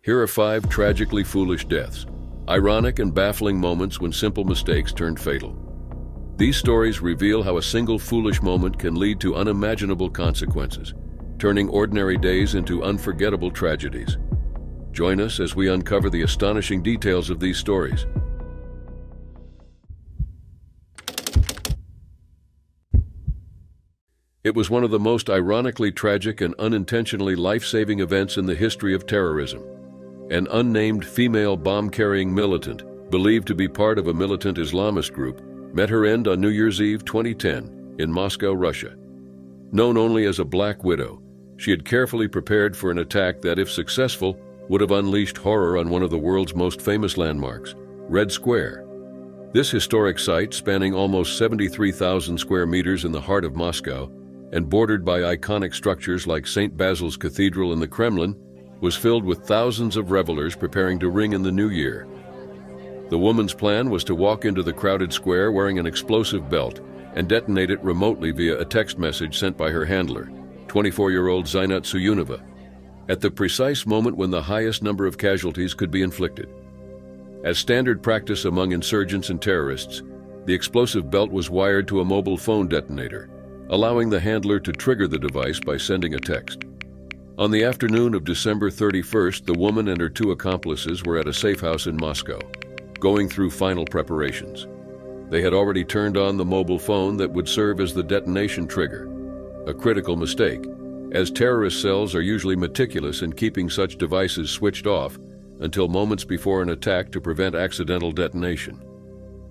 Here are 5 tragically foolish deaths, ironic and baffling moments when simple mistakes turned fatal. These stories reveal how a single foolish moment can lead to unimaginable consequences, turning ordinary days into unforgettable tragedies. Join us as we uncover the astonishing details of these stories. It was one of the most ironically tragic and unintentionally life-saving events in the history of terrorism. An unnamed female bomb-carrying militant, believed to be part of a militant Islamist group, met her end on New Year's Eve 2010 in Moscow, Russia. Known only as a Black Widow, she had carefully prepared for an attack that, if successful, would have unleashed horror on one of the world's most famous landmarks, Red Square. This historic site, spanning almost 73,000 square meters in the heart of Moscow and bordered by iconic structures like St. Basil's Cathedral and the Kremlin, was filled with thousands of revelers preparing to ring in the new year. The woman's plan was to walk into the crowded square wearing an explosive belt and detonate it remotely via a text message sent by her handler, 24-year-old Zainat Suyunova, at the precise moment when the highest number of casualties could be inflicted. As standard practice among insurgents and terrorists, the explosive belt was wired to a mobile phone detonator, allowing the handler to trigger the device by sending a text. On the afternoon of December 31st, the woman and her 2 accomplices were at a safe house in Moscow, going through final preparations. They had already turned on the mobile phone that would serve as the detonation trigger, a critical mistake, as terrorist cells are usually meticulous in keeping such devices switched off until moments before an attack to prevent accidental detonation.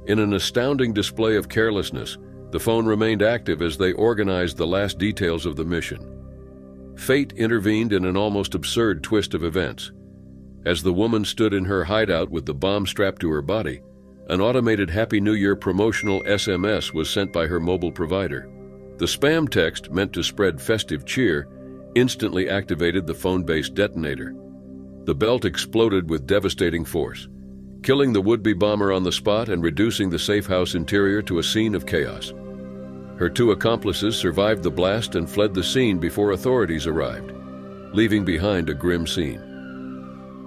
In an astounding display of carelessness, the phone remained active as they organized the last details of the mission. Fate intervened in an almost absurd twist of events. As the woman stood in her hideout with the bomb strapped to her body, an automated Happy New Year promotional SMS was sent by her mobile provider. The spam text, meant to spread festive cheer, instantly activated the phone-based detonator. The belt exploded with devastating force, killing the would-be bomber on the spot and reducing the safe house interior to a scene of chaos. Her 2 accomplices survived the blast and fled the scene before authorities arrived, leaving behind a grim scene.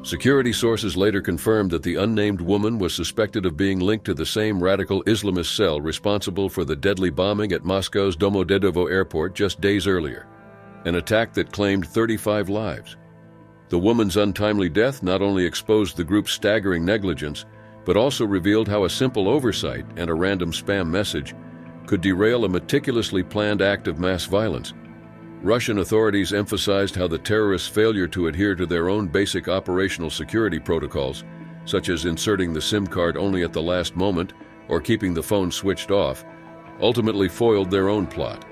Security sources later confirmed that the unnamed woman was suspected of being linked to the same radical Islamist cell responsible for the deadly bombing at Moscow's Domodedovo airport just days earlier, an attack that claimed 35 lives. The woman's untimely death not only exposed the group's staggering negligence, but also revealed how a simple oversight and a random spam message could derail a meticulously planned act of mass violence. Russian authorities emphasized how the terrorists' failure to adhere to their own basic operational security protocols, such as inserting the SIM card only at the last moment or keeping the phone switched off, ultimately foiled their own plot.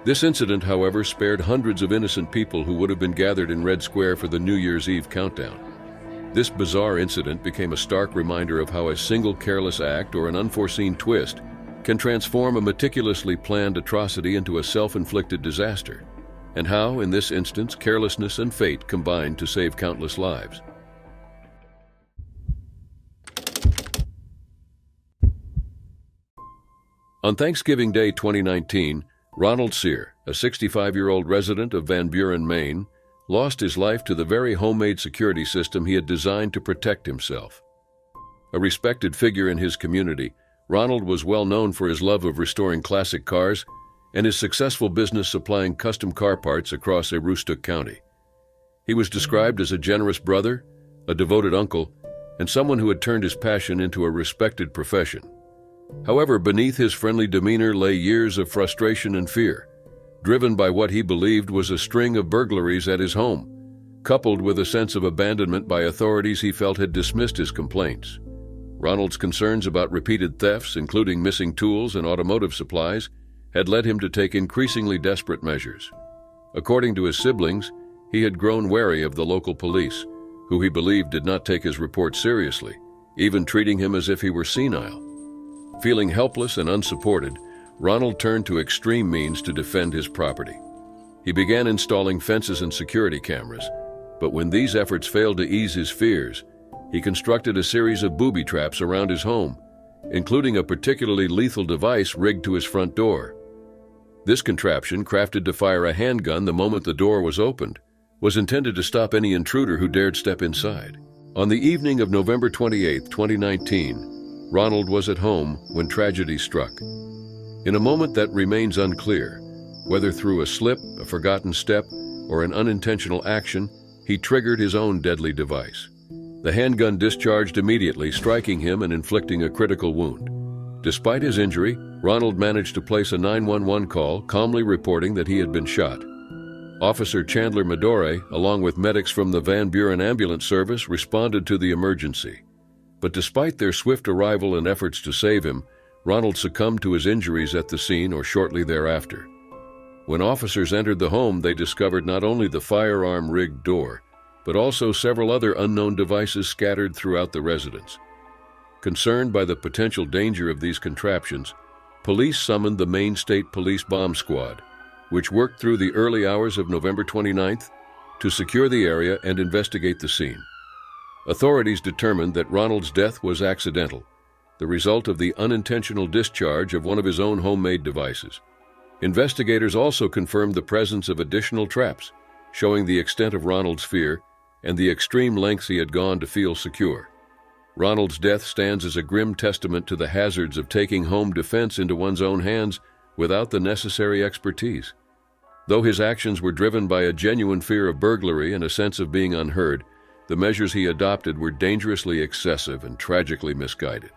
This incident, however, spared hundreds of innocent people who would have been gathered in Red Square for the New Year's Eve countdown. This bizarre incident became a stark reminder of how a single careless act or an unforeseen twist can transform a meticulously planned atrocity into a self-inflicted disaster, and how, in this instance, carelessness and fate combined to save countless lives. On Thanksgiving Day 2019, Ronald Sear, a 65-year-old resident of Van Buren, Maine, lost his life to the very homemade security system he had designed to protect himself. A respected figure in his community, Ronald was well known for his love of restoring classic cars and his successful business supplying custom car parts across Aroostook County. He was described as a generous brother, a devoted uncle, and someone who had turned his passion into a respected profession. However, beneath his friendly demeanor lay years of frustration and fear, driven by what he believed was a string of burglaries at his home, coupled with a sense of abandonment by authorities he felt had dismissed his complaints. Ronald's concerns about repeated thefts, including missing tools and automotive supplies, had led him to take increasingly desperate measures. According to his siblings, he had grown wary of the local police, who he believed did not take his report seriously, even treating him as if he were senile. Feeling helpless and unsupported, Ronald turned to extreme means to defend his property. He began installing fences and security cameras, but when these efforts failed to ease his fears, he constructed a series of booby traps around his home, including a particularly lethal device rigged to his front door. This contraption, crafted to fire a handgun the moment the door was opened, was intended to stop any intruder who dared step inside. On the evening of November 28, 2019, Ronald was at home when tragedy struck. In a moment that remains unclear, whether through a slip, a forgotten step, or an unintentional action, he triggered his own deadly device. The handgun discharged immediately, striking him and inflicting a critical wound. Despite his injury, Ronald managed to place a 911 call, calmly reporting that he had been shot. Officer Chandler Medore, along with medics from the Van Buren Ambulance Service, responded to the emergency. But despite their swift arrival and efforts to save him, Ronald succumbed to his injuries at the scene or shortly thereafter. When officers entered the home, they discovered not only the firearm-rigged door, but also several other unknown devices scattered throughout the residence. Concerned by the potential danger of these contraptions, police summoned the Maine State Police Bomb Squad, which worked through the early hours of November 29th to secure the area and investigate the scene. Authorities determined that Ronald's death was accidental, the result of the unintentional discharge of one of his own homemade devices. Investigators also confirmed the presence of additional traps, showing the extent of Ronald's fear and the extreme lengths he had gone to feel secure. Ronald's death stands as a grim testament to the hazards of taking home defense into one's own hands without the necessary expertise. Though his actions were driven by a genuine fear of burglary and a sense of being unheard, the measures he adopted were dangerously excessive and tragically misguided.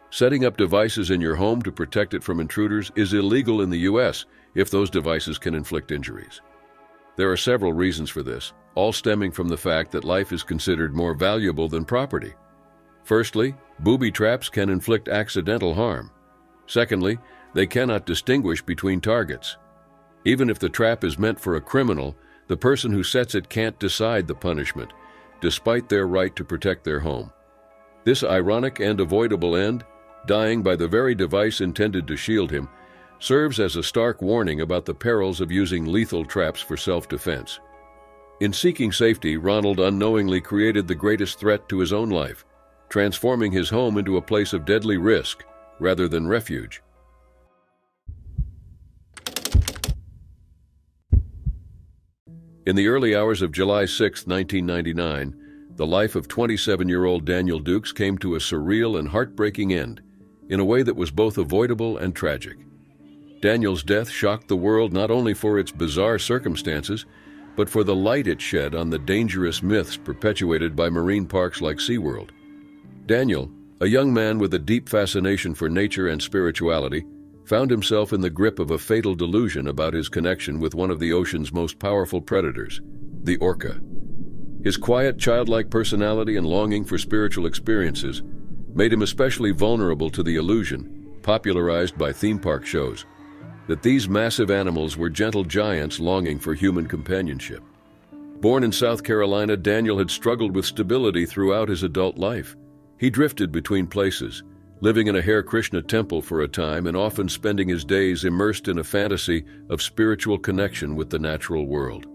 Setting up devices in your home to protect it from intruders is illegal in the U.S. if those devices can inflict injuries. There are several reasons for this, all stemming from the fact that life is considered more valuable than property. Firstly, booby traps can inflict accidental harm. Secondly, they cannot distinguish between targets. Even if the trap is meant for a criminal, the person who sets it can't decide the punishment, despite their right to protect their home. This ironic and avoidable end, dying by the very device intended to shield him, serves as a stark warning about the perils of using lethal traps for self-defense. In seeking safety, Ronald unknowingly created the greatest threat to his own life, transforming his home into a place of deadly risk rather than refuge. In the early hours of July 6, 1999, the life of 27-year-old Daniel Dukes came to a surreal and heartbreaking end, in a way that was both avoidable and tragic. Daniel's death shocked the world not only for its bizarre circumstances, but for the light it shed on the dangerous myths perpetuated by marine parks like SeaWorld. Daniel, a young man with a deep fascination for nature and spirituality, found himself in the grip of a fatal delusion about his connection with one of the ocean's most powerful predators, the orca. His quiet, childlike personality and longing for spiritual experiences made him especially vulnerable to the illusion, popularized by theme park shows, that these massive animals were gentle giants longing for human companionship. Born in South Carolina, Daniel had struggled with stability throughout his adult life. He drifted between places, living in a Hare Krishna temple for a time and often spending his days immersed in a fantasy of spiritual connection with the natural world.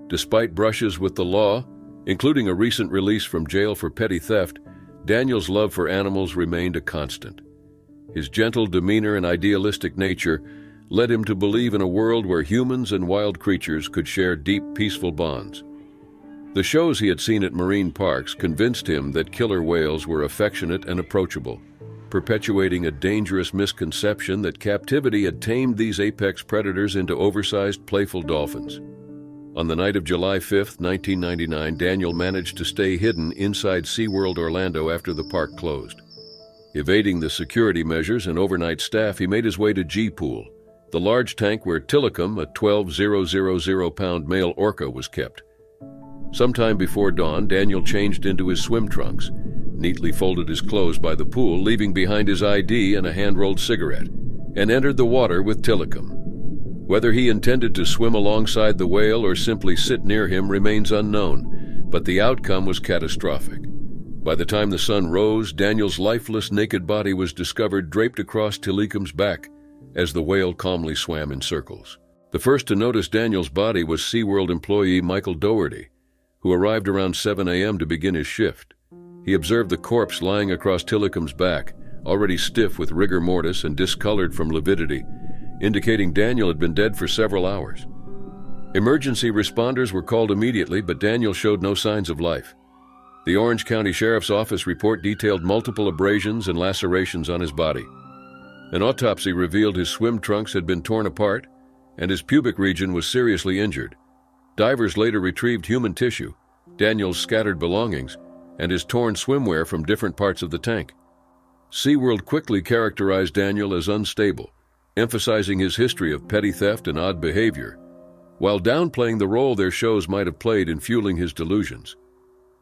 Despite brushes with the law, including a recent release from jail for petty theft, Daniel's love for animals remained a constant. His gentle demeanor and idealistic nature led him to believe in a world where humans and wild creatures could share deep, peaceful bonds. The shows he had seen at marine parks convinced him that killer whales were affectionate and approachable, perpetuating a dangerous misconception that captivity had tamed these apex predators into oversized, playful dolphins. On the night of July 5, 1999, Daniel managed to stay hidden inside SeaWorld Orlando after the park closed. Evading the security measures and overnight staff, he made his way to G-Pool, the large tank where Tilikum, a 12,000-pound male orca, was kept. Sometime before dawn, Daniel changed into his swim trunks, neatly folded his clothes by the pool, leaving behind his ID and a hand-rolled cigarette, and entered the water with Tilikum. Whether he intended to swim alongside the whale or simply sit near him remains unknown, but the outcome was catastrophic. By the time the sun rose, Daniel's lifeless, naked body was discovered draped across Tilikum's back as the whale calmly swam in circles. The first to notice Daniel's body was SeaWorld employee Michael Doherty, who arrived around 7 a.m. to begin his shift. He observed the corpse lying across Tilikum's back, already stiff with rigor mortis and discolored from lividity, indicating Daniel had been dead for several hours. Emergency responders were called immediately, but Daniel showed no signs of life. The Orange County Sheriff's Office report detailed multiple abrasions and lacerations on his body. An autopsy revealed his swim trunks had been torn apart, and his pubic region was seriously injured. Divers later retrieved human tissue, Daniel's scattered belongings, and his torn swimwear from different parts of the tank. SeaWorld quickly characterized Daniel as unstable, emphasizing his history of petty theft and odd behavior, while downplaying the role their shows might have played in fueling his delusions.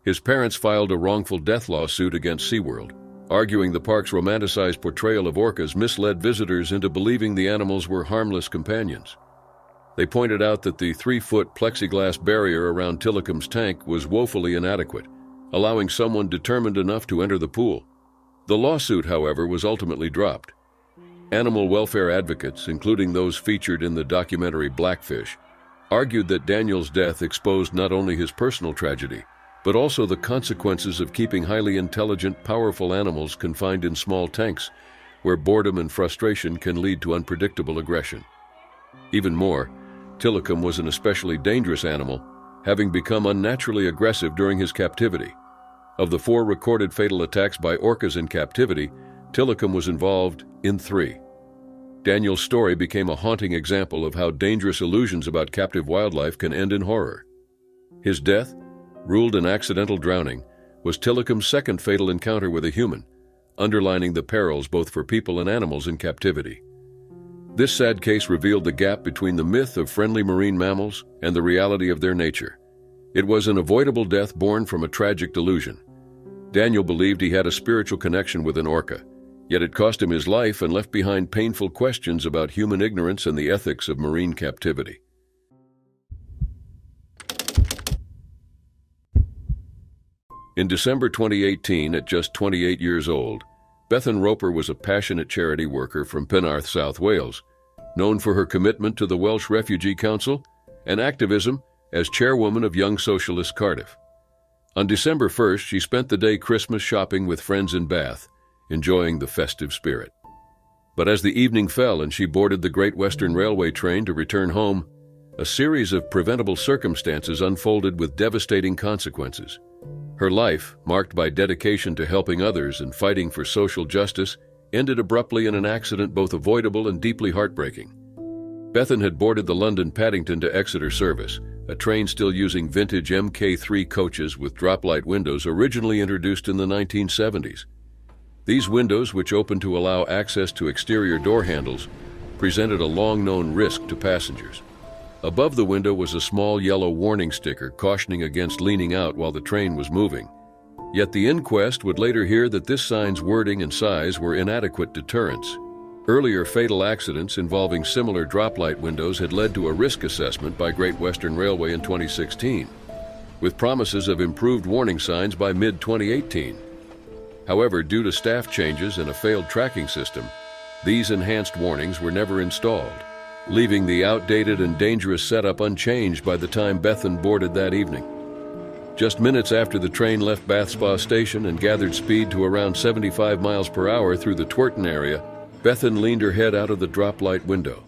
His parents filed a wrongful death lawsuit against SeaWorld, arguing the park's romanticized portrayal of orcas misled visitors into believing the animals were harmless companions. They pointed out that the 3-foot plexiglass barrier around Tillicum's tank was woefully inadequate, allowing someone determined enough to enter the pool. The lawsuit, however, was ultimately dropped. Animal welfare advocates, including those featured in the documentary Blackfish, argued that Daniel's death exposed not only his personal tragedy, but also the consequences of keeping highly intelligent, powerful animals confined in small tanks, where boredom and frustration can lead to unpredictable aggression. Even more, Tillicum was an especially dangerous animal, having become unnaturally aggressive during his captivity. Of the 4 recorded fatal attacks by orcas in captivity, Tillicum was involved in 3. Daniel's story became a haunting example of how dangerous illusions about captive wildlife can end in horror. His death, ruled an accidental drowning, was Tillicum's second fatal encounter with a human, underlining the perils both for people and animals in captivity. This sad case revealed the gap between the myth of friendly marine mammals and the reality of their nature. It was an avoidable death born from a tragic delusion. Daniel believed he had a spiritual connection with an orca, yet it cost him his life and left behind painful questions about human ignorance and the ethics of marine captivity. In December 2018, at just 28 years old, Bethan Roper was a passionate charity worker from Penarth, South Wales, known for her commitment to the Welsh Refugee Council and activism as chairwoman of Young Socialist Cardiff. On December 1st, she spent the day Christmas shopping with friends in Bath, enjoying the festive spirit. But as the evening fell and she boarded the Great Western Railway train to return home, a series of preventable circumstances unfolded with devastating consequences. Her life, marked by dedication to helping others and fighting for social justice, ended abruptly in an accident both avoidable and deeply heartbreaking. Bethan had boarded the London Paddington to Exeter service, a train still using vintage Mk3 coaches with drop-light windows originally introduced in the 1970s. These windows, which opened to allow access to exterior door handles, presented a long-known risk to passengers. Above the window was a small yellow warning sticker cautioning against leaning out while the train was moving. Yet the inquest would later hear that this sign's wording and size were inadequate deterrents. Earlier fatal accidents involving similar drop-light windows had led to a risk assessment by Great Western Railway in 2016, with promises of improved warning signs by mid-2018. However, due to staff changes and a failed tracking system, these enhanced warnings were never installed, leaving the outdated and dangerous setup unchanged by the time Bethan boarded that evening. Just minutes after the train left Bath Spa Station and gathered speed to around 75 miles per hour through the Twerton area, Bethan leaned her head out of the drop-light window.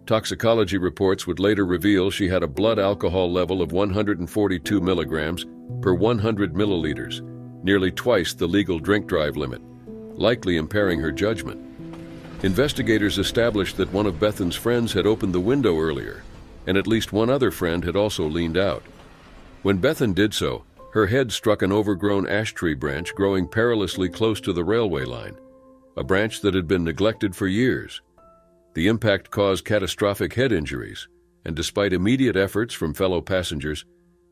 Toxicology reports would later reveal she had a blood alcohol level of 142 milligrams per 100 milliliters, nearly twice the legal drink drive limit, likely impairing her judgment. Investigators established that one of Bethan's friends had opened the window earlier, and at least one other friend had also leaned out. When Bethan did so, her head struck an overgrown ash tree branch growing perilously close to the railway line, a branch that had been neglected for years. The impact caused catastrophic head injuries, and despite immediate efforts from fellow passengers,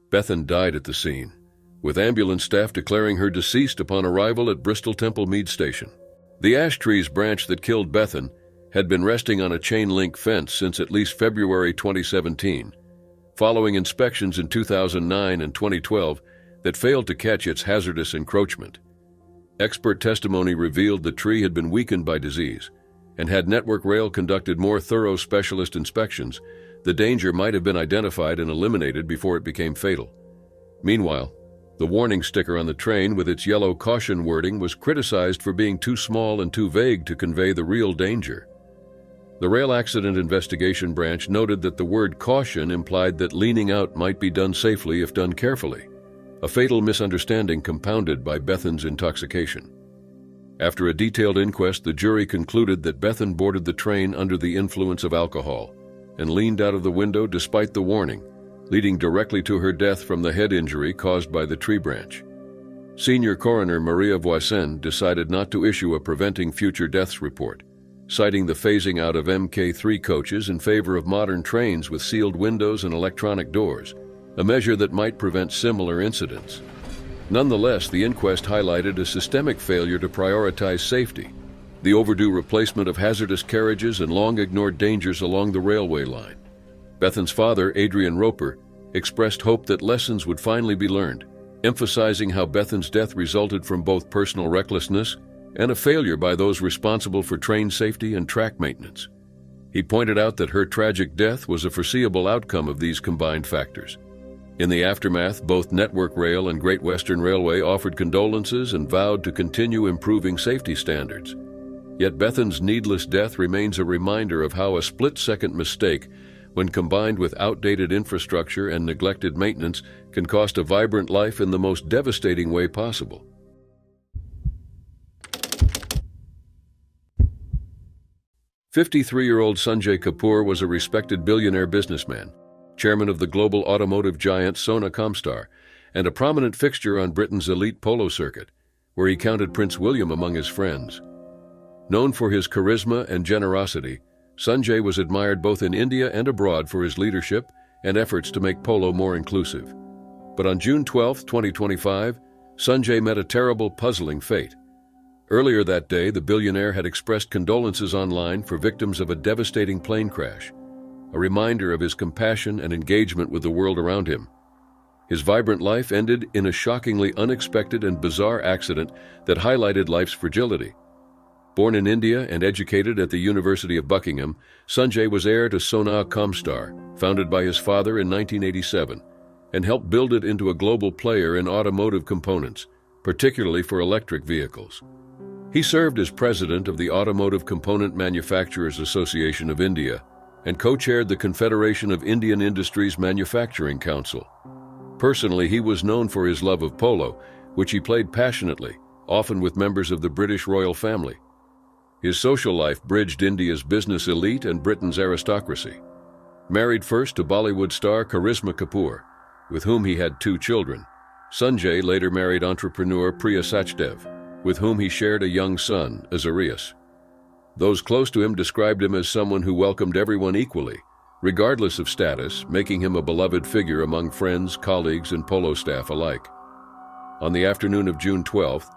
Bethan died at the scene, with ambulance staff declaring her deceased upon arrival at Bristol Temple Mead Station. The ash tree's branch that killed Bethan had been resting on a chain-link fence since at least February 2017, following inspections in 2009 and 2012 that failed to catch its hazardous encroachment. Expert testimony revealed the tree had been weakened by disease, and had Network Rail conducted more thorough specialist inspections, the danger might have been identified and eliminated before it became fatal. Meanwhile, the warning sticker on the train with its yellow caution wording was criticized for being too small and too vague to convey the real danger. The Rail Accident Investigation Branch noted that the word caution implied that leaning out might be done safely if done carefully, a fatal misunderstanding compounded by Bethan's intoxication. After a detailed inquest, the jury concluded that Bethan boarded the train under the influence of alcohol and leaned out of the window despite the warning, leading directly to her death from the head injury caused by the tree branch. Senior coroner Maria Voisin decided not to issue a preventing future deaths report, citing the phasing out of Mk3 coaches in favor of modern trains with sealed windows and electronic doors, a measure that might prevent similar incidents. Nonetheless, the inquest highlighted a systemic failure to prioritize safety, the overdue replacement of hazardous carriages and long-ignored dangers along the railway line. Bethan's father, Adrian Roper, expressed hope that lessons would finally be learned, emphasizing how Bethan's death resulted from both personal recklessness and a failure by those responsible for train safety and track maintenance. He pointed out that her tragic death was a foreseeable outcome of these combined factors. In the aftermath, both Network Rail and Great Western Railway offered condolences and vowed to continue improving safety standards. Yet Bethan's needless death remains a reminder of how a split-second mistake, when combined with outdated infrastructure and neglected maintenance, can cost a vibrant life in the most devastating way possible. "53-year-old Sanjay Kapoor was a respected billionaire businessman, chairman of the global automotive giant Sona Comstar, and a prominent fixture on Britain's elite polo circuit, where he counted Prince William among his friends. Known for his charisma and generosity, Sanjay was admired both in India and abroad for his leadership and efforts to make polo more inclusive. But on June 12, 2025, Sanjay met a terrible, puzzling fate. Earlier that day, the billionaire had expressed condolences online for victims of a devastating plane crash, a reminder of his compassion and engagement with the world around him. His vibrant life ended in a shockingly unexpected and bizarre accident that highlighted life's fragility. Born in India and educated at the University of Buckingham, Sanjay was heir to Sona Comstar, founded by his father in 1987, and helped build it into a global player in automotive components, particularly for electric vehicles. He served as president of the Automotive Component Manufacturers Association of India and co-chaired the Confederation of Indian Industries Manufacturing Council. Personally, he was known for his love of polo, which he played passionately, often with members of the British royal family. His social life bridged India's business elite and Britain's aristocracy. Married first to Bollywood star Karisma Kapoor, with whom he had 2 children, Sanjay later married entrepreneur Priya Sachdev, with whom he shared a young son, Azarias. Those close to him described him as someone who welcomed everyone equally, regardless of status, making him a beloved figure among friends, colleagues, and polo staff alike. On the afternoon of June 12th,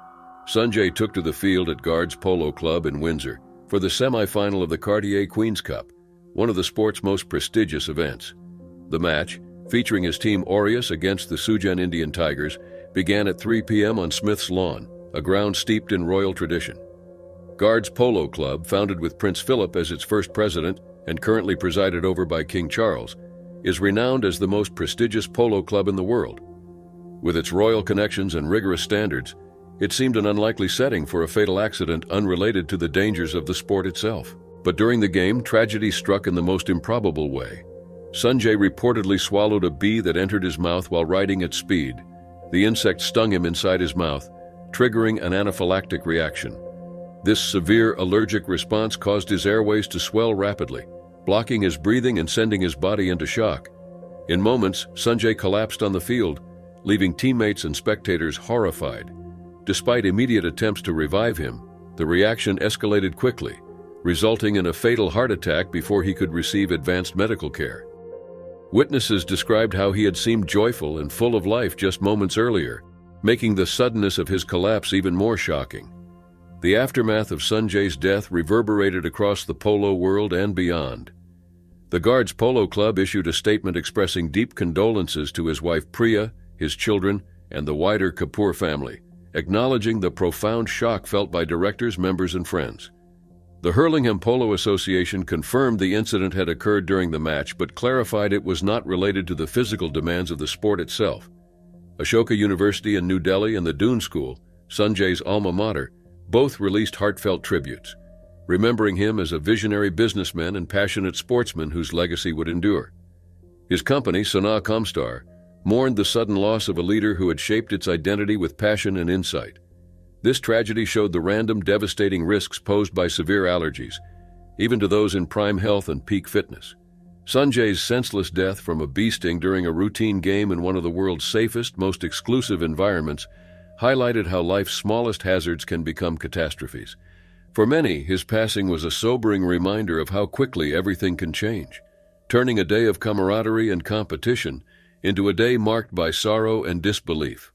Sanjay took to the field at Guards Polo Club in Windsor for the semi-final of the Cartier Queen's Cup, one of the sport's most prestigious events. The match, featuring his team Aureus against the Sujan Indian Tigers, began at 3 p.m. on Smith's Lawn, a ground steeped in royal tradition. Guards Polo Club, founded with Prince Philip as its first president and currently presided over by King Charles, is renowned as the most prestigious polo club in the world. With its royal connections and rigorous standards, it seemed an unlikely setting for a fatal accident unrelated to the dangers of the sport itself. But during the game, tragedy struck in the most improbable way. Sanjay reportedly swallowed a bee that entered his mouth while riding at speed. The insect stung him inside his mouth, triggering an anaphylactic reaction. This severe allergic response caused his airways to swell rapidly, blocking his breathing and sending his body into shock. In moments, Sanjay collapsed on the field, leaving teammates and spectators horrified. Despite immediate attempts to revive him, the reaction escalated quickly, resulting in a fatal heart attack before he could receive advanced medical care. Witnesses described how he had seemed joyful and full of life just moments earlier, making the suddenness of his collapse even more shocking. The aftermath of Sanjay's death reverberated across the polo world and beyond. The Guards Polo Club issued a statement expressing deep condolences to his wife Priya, his children, and the wider Kapoor family, acknowledging the profound shock felt by directors, members, and friends. The Hurlingham Polo Association confirmed the incident had occurred during the match, but clarified it was not related to the physical demands of the sport itself. Ashoka University in New Delhi and the Doon School, Sanjay's alma mater, both released heartfelt tributes. remembering him as a visionary businessman and passionate sportsman whose legacy would endure. His company, Sanaa Comstar, mourned the sudden loss of a leader who had shaped its identity with passion and insight. This tragedy showed the random, devastating risks posed by severe allergies, even to those in prime health and peak fitness. Sanjay's senseless death from a bee sting during a routine game in one of the world's safest, most exclusive environments highlighted how life's smallest hazards can become catastrophes. For many, his passing was a sobering reminder of how quickly everything can change, turning a day of camaraderie and competition into a day marked by sorrow and disbelief.